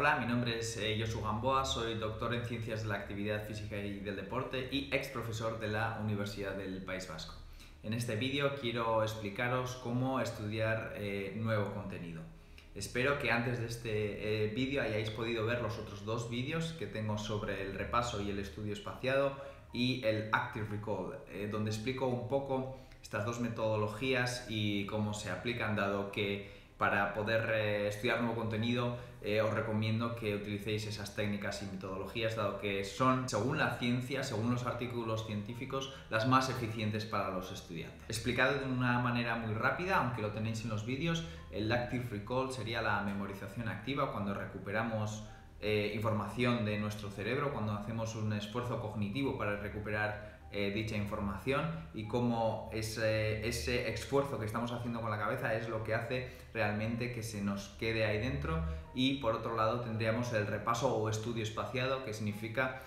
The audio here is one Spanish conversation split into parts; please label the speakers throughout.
Speaker 1: Hola, mi nombre es Josu Gamboa, soy doctor en Ciencias de la Actividad Física y del Deporte y ex profesor de la Universidad del País Vasco. En este vídeo quiero explicaros cómo estudiar nuevo contenido. Espero que antes de este vídeo hayáis podido ver los otros dos vídeos que tengo sobre el repaso y el estudio espaciado y el Active Recall, donde explico un poco estas dos metodologías y cómo se aplican, dado que para poder estudiar nuevo contenido os recomiendo que utilicéis esas técnicas y metodologías, dado que son, según la ciencia, según los artículos científicos, las más eficientes para los estudiantes. Explicado de una manera muy rápida, aunque lo tenéis en los vídeos, el Active Recall sería la memorización activa, cuando recuperamos información de nuestro cerebro, cuando hacemos un esfuerzo cognitivo para recuperar dicha información, y cómo ese esfuerzo que estamos haciendo con la cabeza es lo que hace realmente que se nos quede ahí dentro. Y por otro lado tendríamos el repaso o estudio espaciado, que significa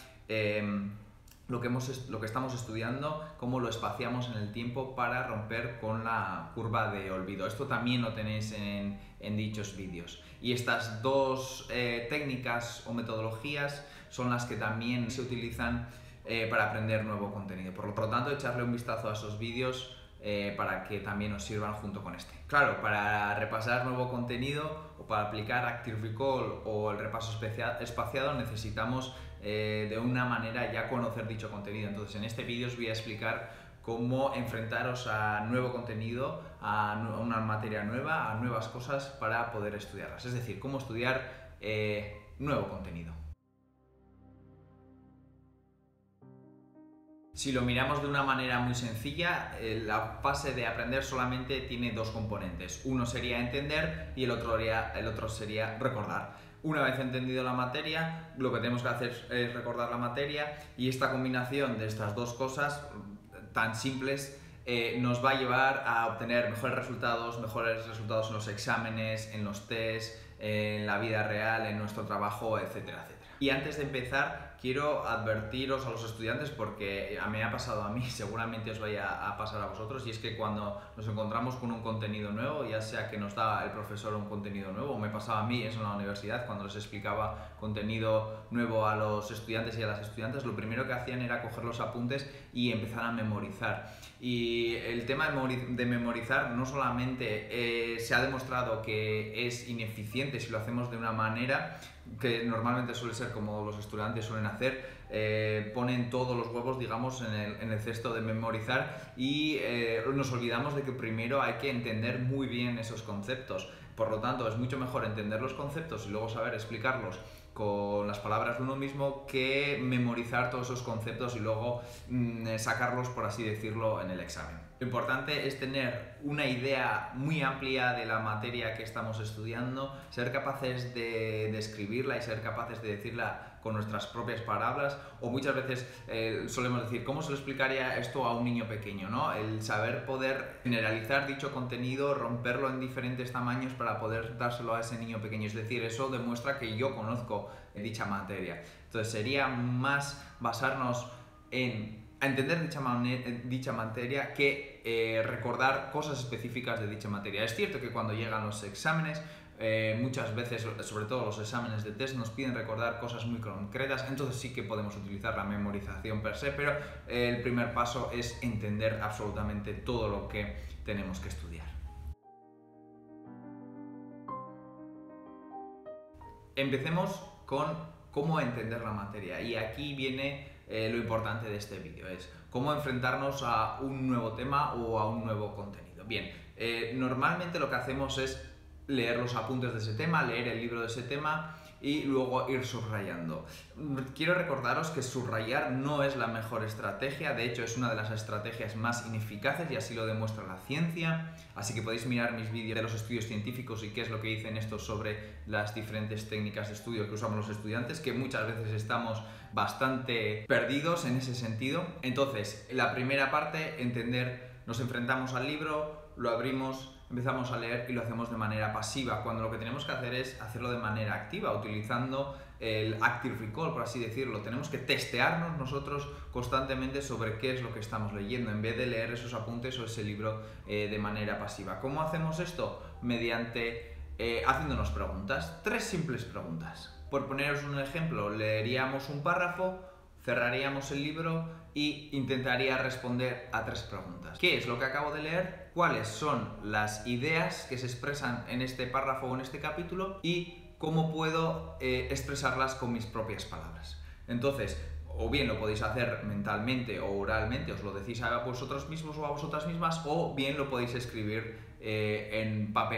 Speaker 1: lo que estamos estudiando, cómo lo espaciamos en el tiempo para romper con la curva de olvido. Esto también lo tenéis en dichos vídeos. Y estas dos técnicas o metodologías son las que también se utilizan para aprender nuevo contenido. Por lo tanto, echarle un vistazo a esos vídeos para que también os sirvan junto con este. Claro, para repasar nuevo contenido o para aplicar Active Recall o el repaso espaciado necesitamos de una manera ya conocer dicho contenido. Entonces, en este vídeo os voy a explicar cómo enfrentaros a nuevo contenido, a una materia nueva, a nuevas cosas para poder estudiarlas. Es decir, cómo estudiar nuevo contenido. Si lo miramos de una manera muy sencilla, la fase de aprender solamente tiene dos componentes. Uno sería entender y el otro sería recordar. Una vez entendido la materia, lo que tenemos que hacer es recordar la materia, y esta combinación de estas dos cosas tan simples nos va a llevar a obtener mejores resultados en los exámenes, en los tests, en la vida real, en nuestro trabajo, etcétera, etcétera. Y antes de empezar, quiero advertiros a los estudiantes, porque me ha pasado a mí, seguramente os vaya a pasar a vosotros, y es que cuando nos encontramos con un contenido nuevo, ya sea que nos da el profesor un contenido nuevo, o me pasaba a mí eso en la universidad, cuando les explicaba contenido nuevo a los estudiantes y a las estudiantes, lo primero que hacían era coger los apuntes y empezar a memorizar. Y el tema de memorizar no solamente se ha demostrado que es ineficiente si lo hacemos de una manera que normalmente suele ser como los estudiantes suelen hacer, ponen todos los huevos, digamos, en el cesto de memorizar, y nos olvidamos de que primero hay que entender muy bien esos conceptos. Por lo tanto, es mucho mejor entender los conceptos y luego saber explicarlos con las palabras de uno mismo, que memorizar todos esos conceptos y luego sacarlos, por así decirlo, en el examen. Lo importante es tener una idea muy amplia de la materia que estamos estudiando, ser capaces de describirla y ser capaces de decirla con nuestras propias palabras, o muchas veces solemos decir, ¿cómo se lo explicaría esto a un niño pequeño?, ¿no? El saber poder generalizar dicho contenido, romperlo en diferentes tamaños para poder dárselo a ese niño pequeño. Es decir, eso demuestra que yo conozco dicha materia. Entonces sería más basarnos en entender dicha materia que recordar cosas específicas de dicha materia. Es cierto que cuando llegan los exámenes, muchas veces, sobre todo los exámenes de test, nos piden recordar cosas muy concretas, entonces sí que podemos utilizar la memorización per se, pero el primer paso es entender absolutamente todo lo que tenemos que estudiar. Empecemos con cómo entender la materia, y aquí viene lo importante de este vídeo, es cómo enfrentarnos a un nuevo tema o a un nuevo contenido. Bien, normalmente lo que hacemos es leer los apuntes de ese tema, leer el libro de ese tema y luego ir subrayando. Quiero recordaros que subrayar no es la mejor estrategia, de hecho es una de las estrategias más ineficaces, y así lo demuestra la ciencia. Así que podéis mirar mis vídeos de los estudios científicos y qué es lo que dicen estos sobre las diferentes técnicas de estudio que usamos los estudiantes, que muchas veces estamos bastante perdidos en ese sentido. Entonces, la primera parte, entender, nos enfrentamos al libro, lo abrimos, empezamos a leer y lo hacemos de manera pasiva, cuando lo que tenemos que hacer es hacerlo de manera activa, utilizando el Active Recall, por así decirlo. Tenemos que testearnos nosotros constantemente sobre qué es lo que estamos leyendo, en vez de leer esos apuntes o ese libro de manera pasiva. ¿Cómo hacemos esto? Mediante haciéndonos preguntas, 3 simples preguntas. Por poneros un ejemplo, leeríamos un párrafo, cerraríamos el libro y intentaría responder a 3 preguntas. ¿Qué es lo que acabo de leer? ¿Cuáles son las ideas que se expresan en este párrafo o en este capítulo? Y cómo puedo expresarlas con mis propias palabras. Entonces, o bien lo podéis hacer mentalmente o oralmente, os lo decís a vosotros mismos o a vosotras mismas, o bien lo podéis escribir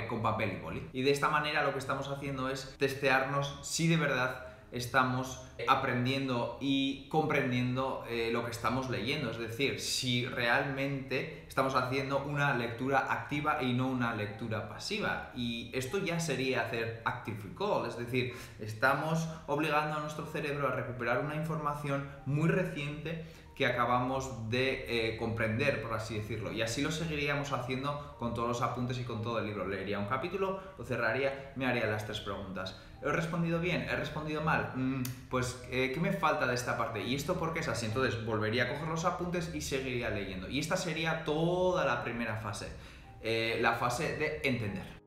Speaker 1: con papel y boli. Y de esta manera lo que estamos haciendo es testearnos si de verdad estamos aprendiendo y comprendiendo lo que estamos leyendo, es decir, si realmente estamos haciendo una lectura activa y no una lectura pasiva. Y esto ya sería hacer active recall, es decir, estamos obligando a nuestro cerebro a recuperar una información muy reciente que acabamos de comprender, por así decirlo, y así lo seguiríamos haciendo con todos los apuntes y con todo el libro. Leería un capítulo, lo cerraría, me haría las 3 preguntas. ¿He respondido bien? ¿He respondido mal? ¿Qué me falta de esta parte? ¿Y esto por qué es así? Entonces volvería a coger los apuntes y seguiría leyendo. Y esta sería toda la primera fase, la fase de entender.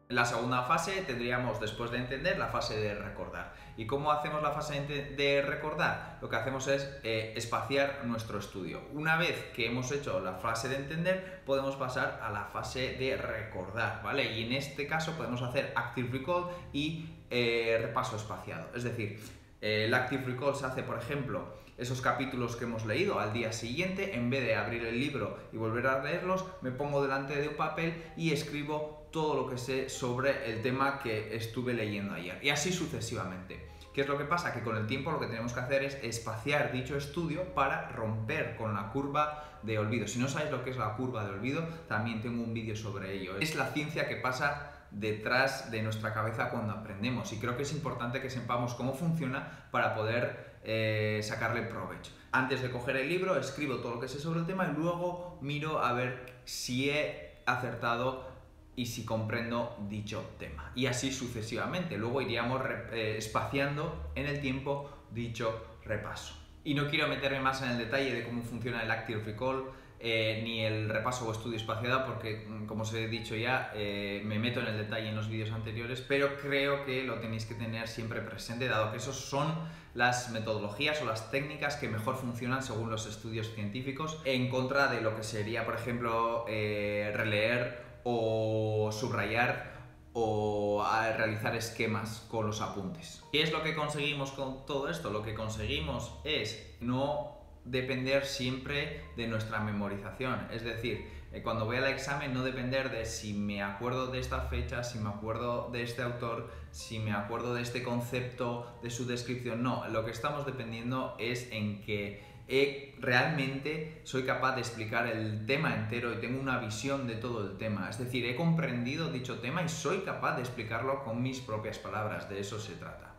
Speaker 1: La segunda fase tendríamos, después de entender, la fase de recordar. ¿Y cómo hacemos la fase de recordar? Lo que hacemos es espaciar nuestro estudio. Una vez que hemos hecho la fase de entender, podemos pasar a la fase de recordar, ¿vale? Y en este caso podemos hacer active recall y repaso espaciado. Es decir, el active recall se hace, por ejemplo, esos capítulos que hemos leído al día siguiente, en vez de abrir el libro y volver a leerlos, me pongo delante de un papel y escribo todo lo que sé sobre el tema que estuve leyendo ayer, y así sucesivamente. ¿Qué es lo que pasa? Que con el tiempo lo que tenemos que hacer es espaciar dicho estudio para romper con la curva de olvido. Si no sabéis lo que es la curva de olvido, también tengo un vídeo sobre ello. Es la ciencia que pasa detrás de nuestra cabeza cuando aprendemos, y creo que es importante que sepamos cómo funciona para poder sacarle provecho. Antes de coger el libro, escribo todo lo que sé sobre el tema y luego miro a ver si he acertado y si comprendo dicho tema. Y así sucesivamente. Luego iríamos espaciando en el tiempo dicho repaso. Y no quiero meterme más en el detalle de cómo funciona el active recall ni el repaso o estudio espaciado, porque, como os he dicho ya, me meto en el detalle en los vídeos anteriores, pero creo que lo tenéis que tener siempre presente, dado que esos son las metodologías o las técnicas que mejor funcionan según los estudios científicos, en contra de lo que sería, por ejemplo, releer o subrayar o a realizar esquemas con los apuntes. ¿Qué es lo que conseguimos con todo esto? Lo que conseguimos es no depender siempre de nuestra memorización, es decir, cuando voy al examen no depender de si me acuerdo de esta fecha, si me acuerdo de este autor, si me acuerdo de este concepto, de su descripción. No, lo que estamos dependiendo es en que realmente soy capaz de explicar el tema entero y tengo una visión de todo el tema. Es decir, he comprendido dicho tema y soy capaz de explicarlo con mis propias palabras. De eso se trata.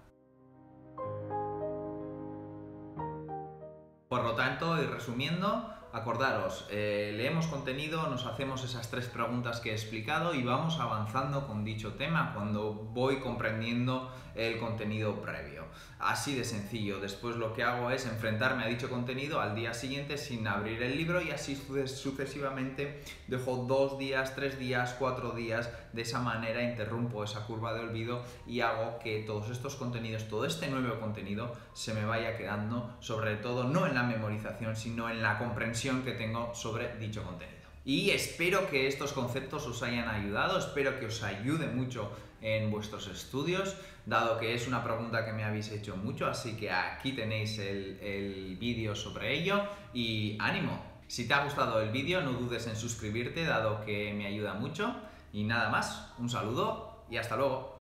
Speaker 1: Por lo tanto, y resumiendo, acordaros, leemos contenido, nos hacemos esas 3 preguntas que he explicado y vamos avanzando con dicho tema cuando voy comprendiendo el contenido previo. Así de sencillo. Después lo que hago es enfrentarme a dicho contenido al día siguiente sin abrir el libro, y así sucesivamente. Dejo 2 días, 3 días, 4 días. De esa manera interrumpo esa curva de olvido y hago que todos estos contenidos, todo este nuevo contenido, se me vaya quedando, sobre todo no en la memorización, sino en la comprensión que tengo sobre dicho contenido. Y espero que estos conceptos os hayan ayudado, espero que os ayude mucho en vuestros estudios, dado que es una pregunta que me habéis hecho mucho, así que aquí tenéis el vídeo sobre ello y ánimo. Si te ha gustado el vídeo, no dudes en suscribirte, dado que me ayuda mucho. Y nada más, un saludo y hasta luego.